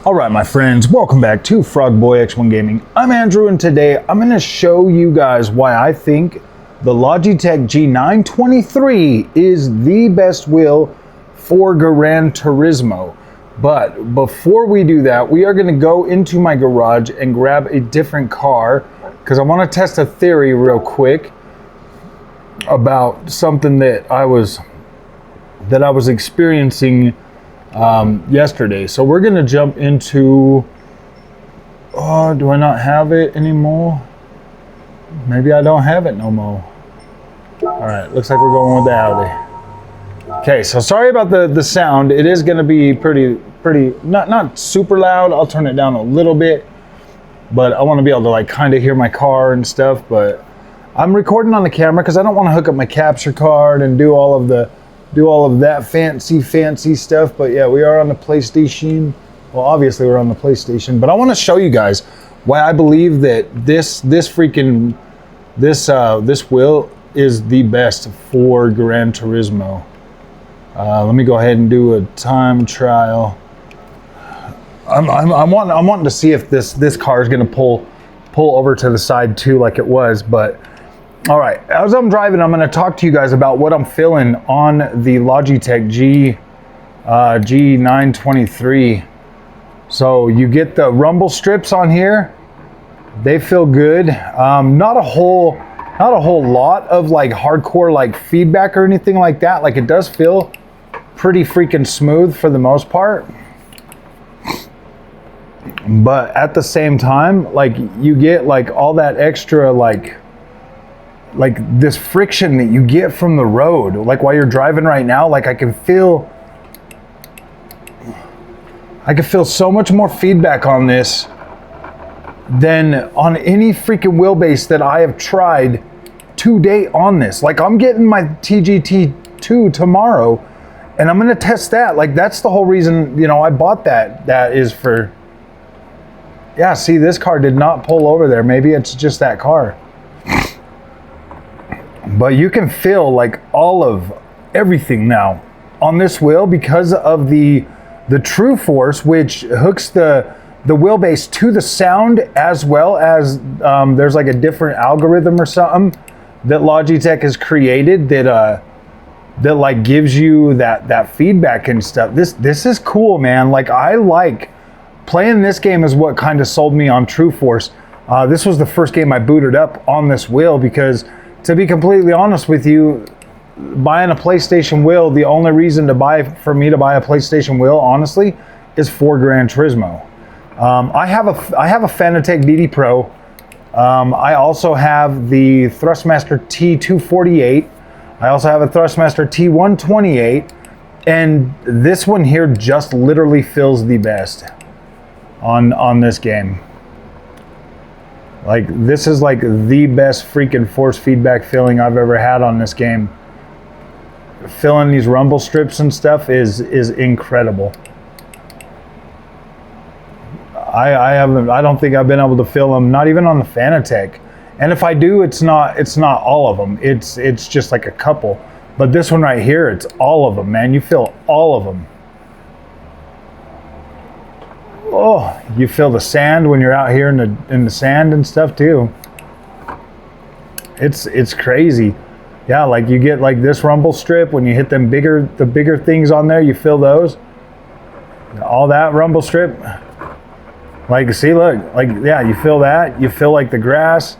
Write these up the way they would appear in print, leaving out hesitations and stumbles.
All right, my friends, welcome back to Frogboy X1 Gaming. I'm Andrew, and today I'm going to show you guys why I think the Logitech G923 is the best wheel for Gran Turismo. But before we do that, we are going to go into my garage and grab a different car because I want to test a theory real quick about something that I was experiencing yesterday. So we're gonna jump into, oh, do I not have it anymore? Maybe I don't have it no more. All right, looks like we're going with the Audi. Okay, so sorry about the sound. It is gonna be pretty not super loud. I'll turn it down a little bit, but I want to be able to like kind of hear my car and stuff. But I'm recording on the camera because I don't want to hook up my capture card and do all of that fancy stuff. But yeah, we are on the PlayStation. Well, obviously we're on the PlayStation, but I want to show you guys why I believe that this wheel is the best for Gran Turismo. Let me go ahead and do a time trial. I'm wanting to see if this car is going to pull over to the side too, like it was. But all right, as I'm driving, I'm going to talk to you guys about what I'm feeling on the Logitech G923. So you get the rumble strips on here. They feel good. Not a whole lot of like hardcore like feedback or anything like that. Like it does feel pretty freaking smooth for the most part. But at the same time, like you get like all that extra like this friction that you get from the road, like while you're driving right now. Like I can feel so much more feedback on this than on any freaking wheelbase that I have tried to date on this. Like I'm getting my TGT2 tomorrow and I'm gonna test that. Like that's the whole reason, you know, I bought that. That is for, yeah, see, this car did not pull over there. Maybe it's just that car. But you can feel like all of everything now on this wheel because of the True Force, which hooks the wheelbase to the sound, as well as there's like a different algorithm or something that Logitech has created that like gives you that feedback and stuff. This is cool, man. Like I like playing this game is what kind of sold me on True Force. This was the first game I booted up on this wheel because, to be completely honest with you, buying a PlayStation wheel, the only reason for me to buy a PlayStation wheel, honestly, is for Gran Turismo. I have a Fanatec DD Pro. I also have the Thrustmaster T248. I also have a Thrustmaster T128, and this one here just literally feels the best on this game. Like this is like the best freaking force feedback feeling I've ever had on this game. Feeling these rumble strips and stuff is incredible. I don't think I've been able to feel them, not even on the Fanatec. And if I do, it's not all of them. It's just like a couple. But this one right here, it's all of them, man. You feel all of them. Oh, you feel the sand when you're out here in the sand and stuff too. It's crazy. Yeah, like you get like this rumble strip when you hit the bigger things on there, you feel those. All that rumble strip. Like see, look, like yeah, you feel that. You feel like the grass.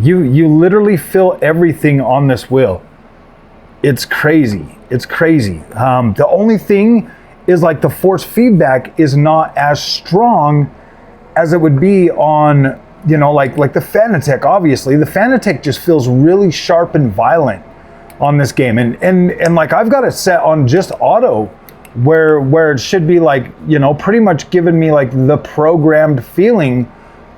You literally feel everything on this wheel. It's crazy. It's crazy. The only thing is like the force feedback is not as strong as it would be on, you know, like the Fanatec. Obviously the Fanatec just feels really sharp and violent on this game, and like I've got it set on just auto where it should be like, you know, pretty much giving me like the programmed feeling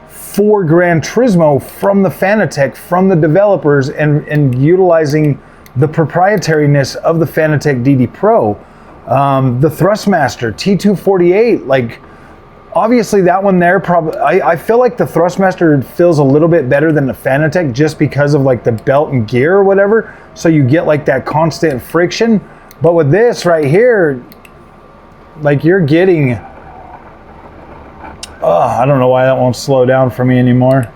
for Gran Turismo from the Fanatec, from the developers, and utilizing the proprietariness of the Fanatec DD Pro. The Thrustmaster T248, like obviously that one there probably, I feel like the Thrustmaster feels a little bit better than the Fanatec just because of like the belt and gear or whatever, so you get like that constant friction. But with this right here, like you're getting I don't know why that won't slow down for me anymore.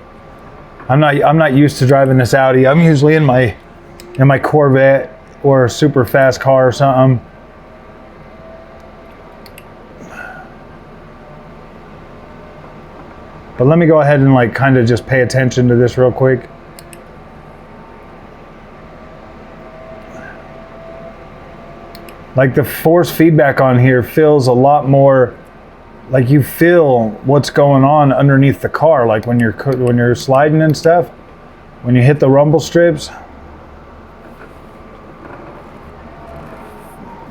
I'm not used to driving this Audi. I'm usually in my Corvette or a super fast car or something. But let me go ahead and like kind of just pay attention to this real quick. Like the force feedback on here feels a lot more like you feel what's going on underneath the car, like when you're sliding and stuff, when you hit the rumble strips.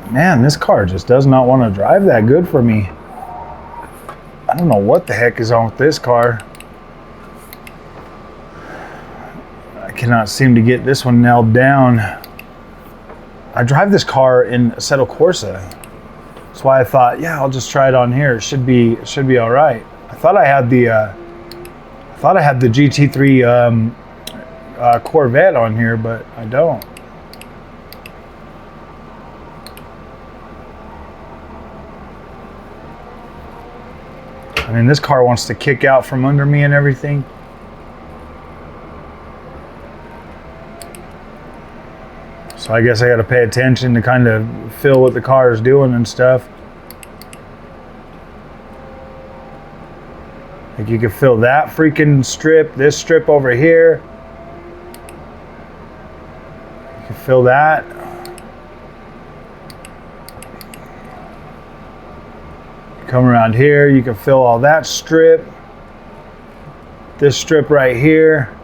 Man, this car just does not want to drive that good for me. I don't know what the heck is on with this car. I cannot seem to get this one nailed down. I drive this car in Assetto Corsa. That's why I thought, yeah, I'll just try it on here. It should be all right. I thought I had the GT3 Corvette on here, but I don't. I mean, this car wants to kick out from under me and everything. So I guess I got to pay attention to kind of feel what the car is doing and stuff. Like you can feel that freaking strip, this strip over here. You can feel that. Come around here, you can feel all that strip. This strip right here.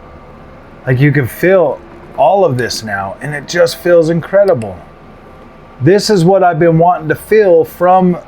Like you can feel all of this now, and it just feels incredible. This is what I've been wanting to feel from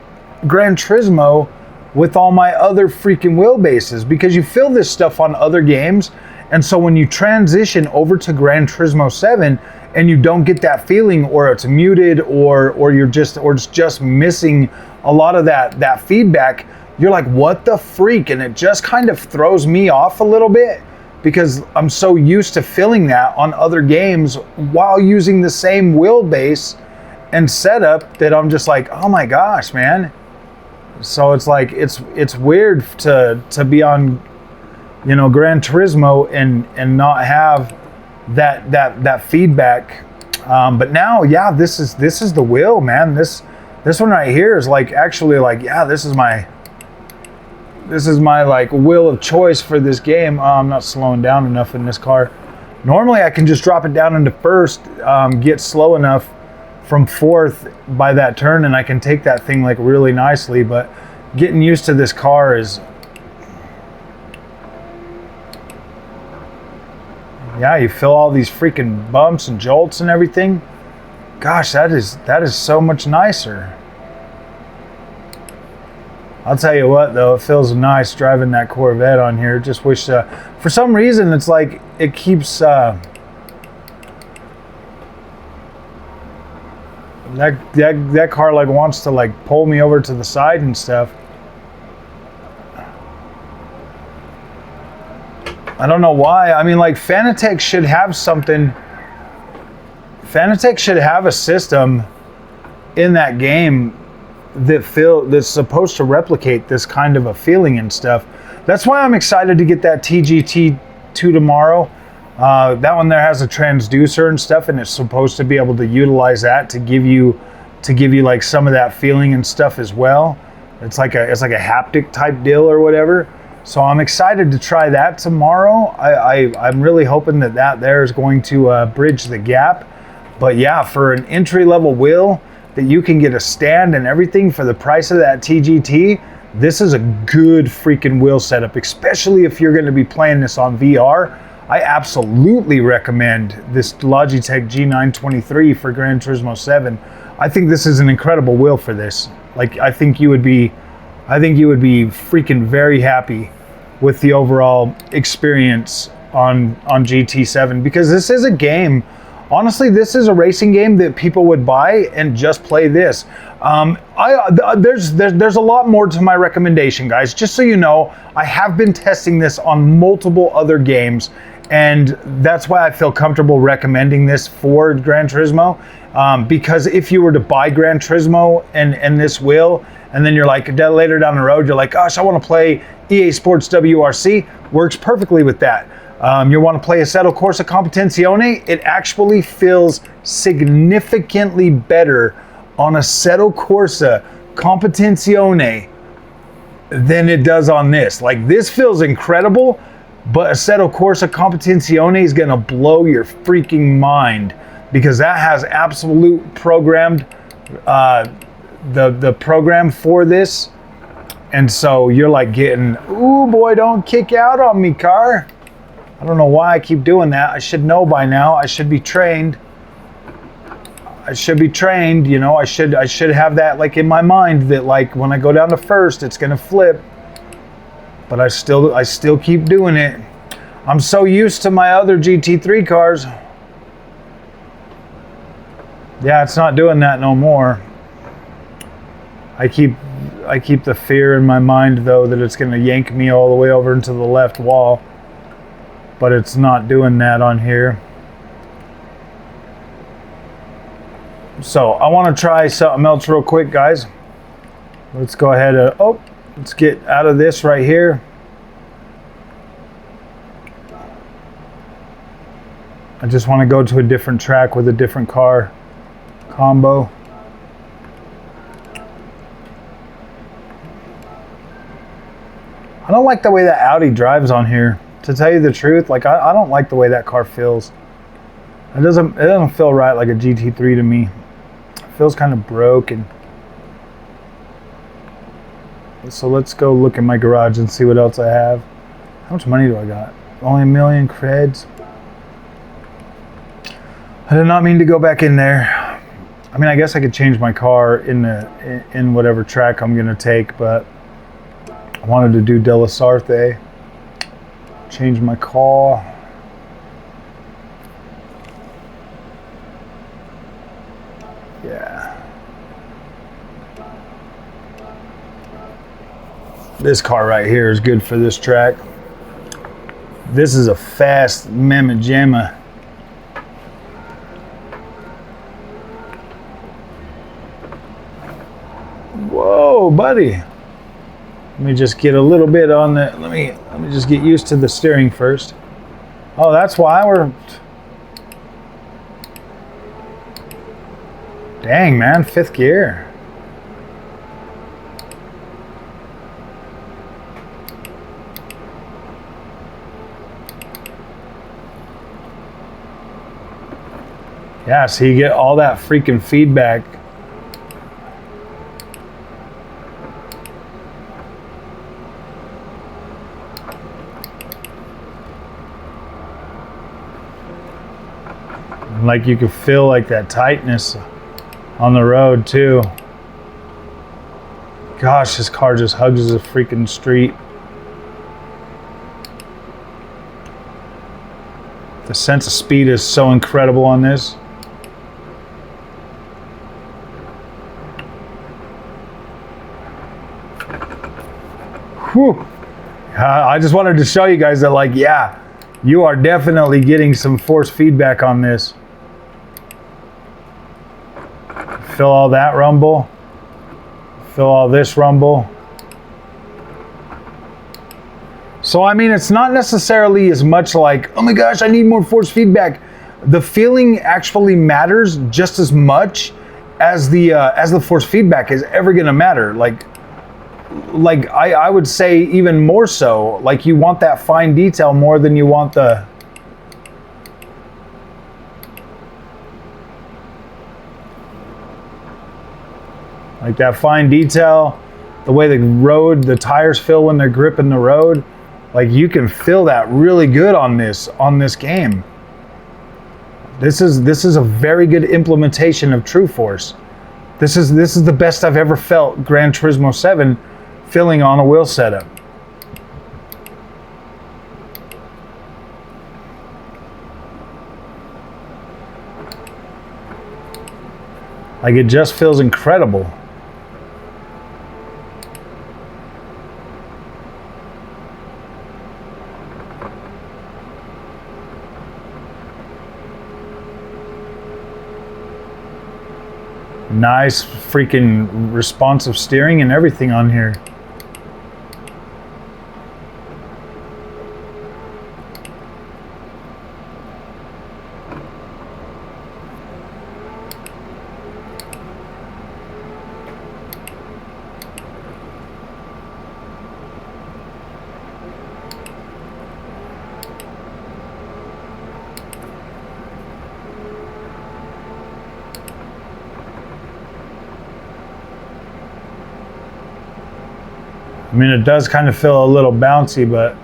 Gran Turismo with all my other freaking wheelbases, because you feel this stuff on other games, and so when you transition over to Gran Turismo 7 and you don't get that feeling, or it's muted, or it's just missing a lot of that feedback, you're like, what the freak? And it just kind of throws me off a little bit, because I'm so used to feeling that on other games while using the same wheelbase and setup, that I'm just like, oh my gosh, man. So it's like, it's weird to be on, you know, Gran Turismo and not have that feedback. But now, yeah, this is the wheel, man. This one right here is like, actually, like, yeah, this is my like wheel of choice for this game. I'm not slowing down enough in this car. Normally I can just drop it down into first, get slow enough from fourth by that turn, and I can take that thing like really nicely, but getting used to this car is, yeah, you feel all these freaking bumps and jolts and everything. Gosh, that is so much nicer. I'll tell you what, though, it feels nice driving that Corvette on here. Just wish, for some reason, it's like it keeps that car like wants to like pull me over to the side and stuff. I don't know why. I mean, like, Fanatec should have something. Fanatec should have a system in that game that's supposed to replicate this kind of a feeling and stuff. That's why I'm excited to get that TGT2 tomorrow. That one there has a transducer and stuff, and it's supposed to be able to utilize that to give you like some of that feeling and stuff as well. It's like a haptic type deal or whatever. So I'm excited to try that tomorrow. I'm really hoping that there is going to bridge the gap. But yeah, for an entry-level wheel that you can get a stand and everything for the price of that TGT, this is a good freaking wheel setup, especially if you're going to be playing this on VR. I absolutely recommend this Logitech G923 for Gran Turismo 7. I think this is an incredible wheel for this. Like, I think you would be freaking very happy with the overall experience on GT7, because this is a game. Honestly, this is a racing game that people would buy and just play this. There's a lot more to my recommendation, guys. Just so you know, I have been testing this on multiple other games, And that's why I feel comfortable recommending this for Gran Turismo. Because if you were to buy Gran Turismo and this wheel, and then you're like, later down the road, you're like, gosh, I want to play EA Sports WRC, works perfectly with that. You want to play Assetto Corsa Competizione, it actually feels significantly better on Assetto Corsa Competizione than it does on this. Like, this feels incredible, but Assetto Corsa Competizione is gonna blow your freaking mind, because that has absolute programmed, the program for this. And so you're like getting, ooh boy, don't kick out on me, car. I don't know why I keep doing that. I should know by now. I should be trained. I should be trained, you know. I should have that like in my mind, that like when I go down to first, it's gonna flip. But I still keep doing it. I'm so used to my other GT3 cars. Yeah, it's not doing that no more. I keep the fear in my mind though that it's gonna yank me all the way over into the left wall. But it's not doing that on here. So I want to try something else real quick, guys. Let's go ahead and, let's get out of this right here. I just want to go to a different track with a different car combo. I don't like the way that Audi drives on here. To tell you the truth, like I don't like the way that car feels. It doesn't feel right like a GT3 to me. It feels kind of broken. So let's go look in my garage and see what else I have. How much money do I got? Only 1 million creds. I did not mean to go back in there. I mean, I guess I could change my car in whatever track I'm gonna take, but I wanted to do Della Sarte. Change my car. Yeah. This car right here is good for this track. This is a fast mamma jamma. Whoa, buddy. Let me just get a little bit on the, let me just get used to the steering first. Oh, that's why we're, dang man, 5th gear. Yeah, so you get all that freaking feedback. Like you can feel like that tightness on the road too. Gosh, this car just hugs the freaking street. The sense of speed is so incredible on this. Whew. I just wanted to show you guys that, like, yeah, you are definitely getting some force feedback on this. Feel all that rumble. Feel all this rumble. So, I mean, it's not necessarily as much like, oh my gosh, I need more force feedback. The feeling actually matters just as much as the force feedback is ever gonna matter. Like I would say even more so. Like, you want that fine detail more than you want the, like that fine detail, the way the tires feel when they're gripping the road. Like, you can feel that really good on this game. This is a very good implementation of True Force. This is the best I've ever felt Gran Turismo 7 feeling on a wheel setup. Like, it just feels incredible. Nice freaking responsive steering and everything on here. I mean, it does kind of feel a little bouncy, but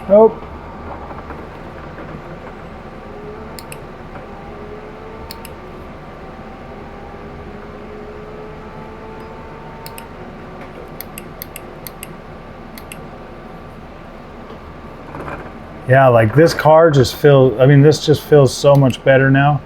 nope. Yeah, like this car just feels, I mean, this just feels so much better now.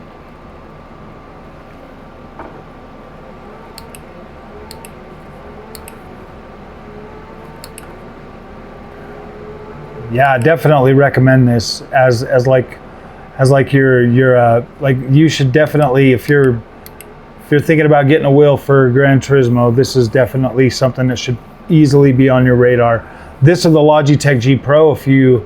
Yeah, I definitely recommend this as like your like you should definitely, if you're thinking about getting a wheel for Gran Turismo, this is definitely something that should easily be on your radar. This or the Logitech G Pro if you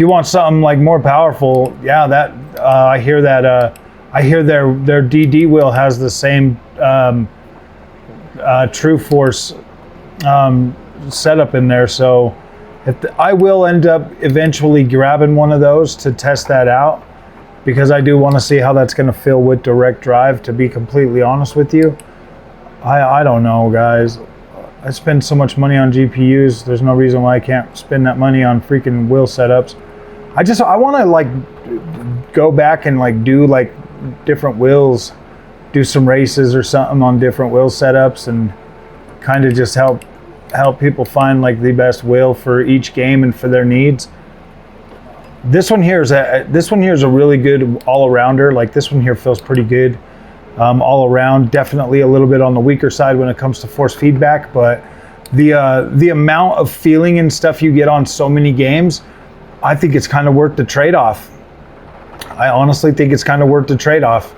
want something like more powerful. Yeah, that I hear that I hear their DD wheel has the same True Force setup in there. So I will end up eventually grabbing one of those to test that out, because I do want to see how that's going to feel with direct drive, to be completely honest with you. I don't know, guys. I spend so much money on GPUs. There's no reason why I can't spend that money on freaking wheel setups. I want to like go back and like do like different wheels, do some races or something on different wheel setups, and kind of just help people find like the best wheel for each game and for their needs. This one here is a really good all-arounder. Like this one here feels pretty good all around. Definitely a little bit on the weaker side when it comes to force feedback, but the amount of feeling and stuff you get on so many games, I think it's kind of worth the trade-off. I honestly think it's kind of worth the trade-off.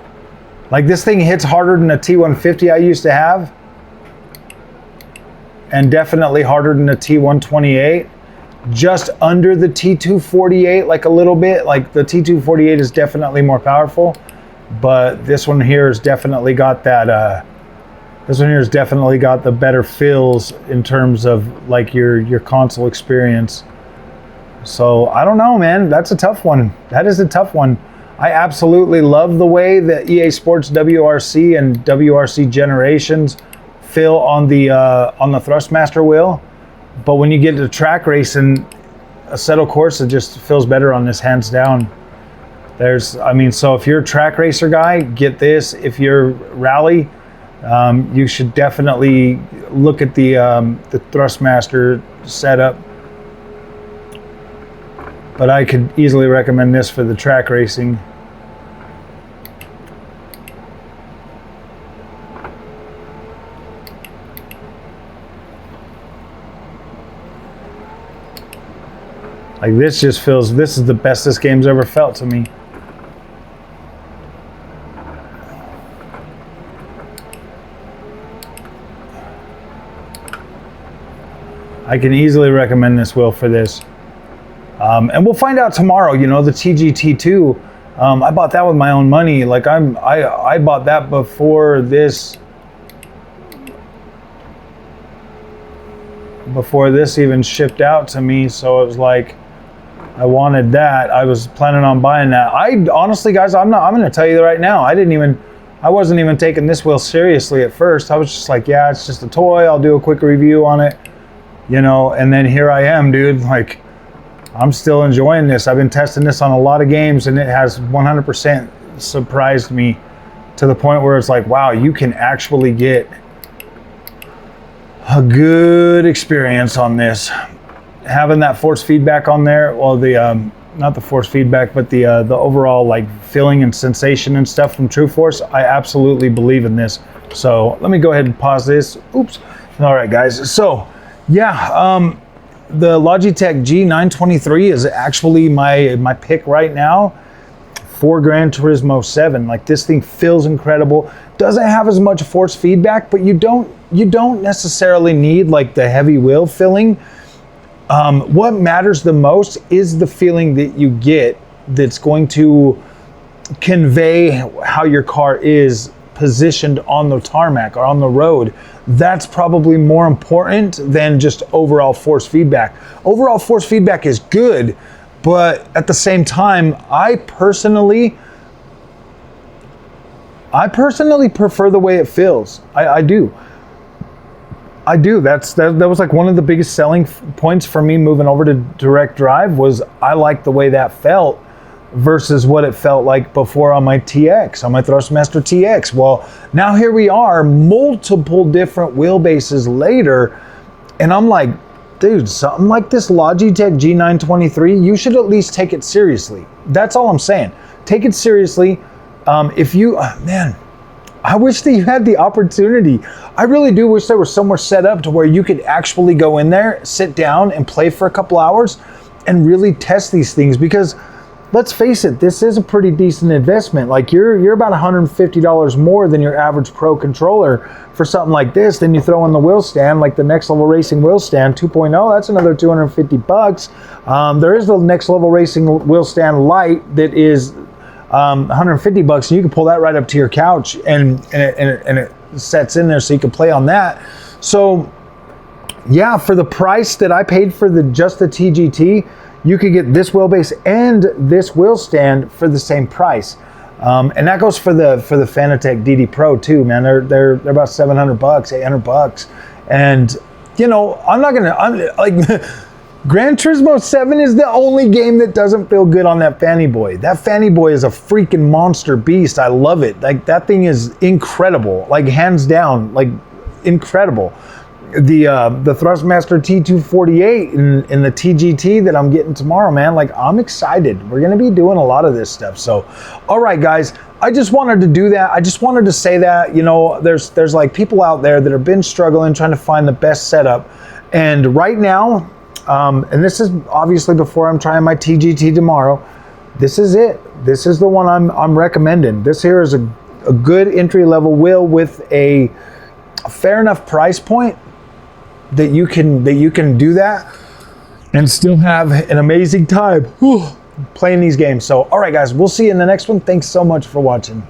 Like this thing hits harder than a T150 I used to have, and definitely harder than a T128. Just under the T248, like a little bit. Like the T248 is definitely more powerful, but this one here has definitely got that. This one here has definitely got the better feels in terms of like your console experience. So I don't know, man. That's a tough one. That is a tough one. I absolutely love the way that EA Sports WRC and WRC Generations feel on the Thrustmaster wheel. But when you get to track racing, Assetto Corsa just feels better on this, hands down. So if you're a track racer guy, get this. If you're rally, you should definitely look at the Thrustmaster setup. But I could easily recommend this for the track racing. Like this just feels, this is the best this game's ever felt to me. I can easily recommend this wheel for this. And we'll find out tomorrow, you know, the TGT2, I bought that with my own money. Like I bought that before this even shipped out to me. So it was like, I wanted that. I was planning on buying that. I honestly, guys, I'm going to tell you right now, I wasn't even taking this wheel seriously at first. I was just like, yeah, it's just a toy. I'll do a quick review on it, you know, and then here I am, dude. Like, I'm still enjoying this. I've been testing this on a lot of games, and it has 100% surprised me to the point where it's like, wow, you can actually get a good experience on this. Having that force feedback on there, well, the not the force feedback, but the overall like feeling and sensation and stuff from True Force, I absolutely believe in this. So let me go ahead and pause this. Oops. All right, guys. So yeah, the Logitech G923 is actually my pick right now for Gran Turismo 7. Like, this thing feels incredible. Doesn't have as much force feedback, but you don't necessarily need like the heavy wheel feeling. What matters the most is the feeling that you get that's going to convey how your car is positioned on the tarmac or on the road. That's probably more important than just overall force feedback. Overall force feedback is good, but at the same time, I personally prefer the way it feels. I do. That was like one of the biggest selling points for me moving over to direct drive, was I like the way that felt versus what it felt like before on my TX, on my Thrustmaster TX. Well, now here we are, multiple different wheelbases later, and I'm like, dude, something like this Logitech G923, you should at least take it seriously. That's all I'm saying. Take it seriously. If you, man, I wish that you had the opportunity. I really do wish there was somewhere set up to where you could actually go in there, sit down and play for a couple hours and really test these things, because let's face it, this is a pretty decent investment. Like, you're about $150 more than your average pro controller for something like this. Then you throw in the wheel stand, like the Next Level Racing wheel stand 2.0, that's another 250 bucks. There is the Next Level Racing wheel stand Lite that is 150 bucks, and you can pull that right up to your couch, and it sets in there so you can play on that. So yeah, for the price that I paid for just the TGT, you could get this wheelbase and this wheel stand for the same price. And that goes for the Fanatec DD Pro too, man. They're about 700 bucks, 800 bucks. And you know, I'm like Gran Turismo 7 is the only game that doesn't feel good on that Fanny Boy. That Fanny Boy is a freaking monster beast. I love it. Like, that thing is incredible. Like, hands down, like, incredible. The Thrustmaster T248 and the TGT that I'm getting tomorrow, man, like, I'm excited. We're gonna be doing a lot of this stuff. So, all right, guys, I just wanted to do that. I just wanted to say that, you know, there's like people out there that have been struggling trying to find the best setup, and right now, and this is obviously before I'm trying my TGT tomorrow, this is it. This is the one I'm recommending. This here is a good entry-level wheel with a fair enough price point that you can do that and still have an amazing time playing these games. So, all right, guys, we'll see you in the next one. Thanks so much for watching.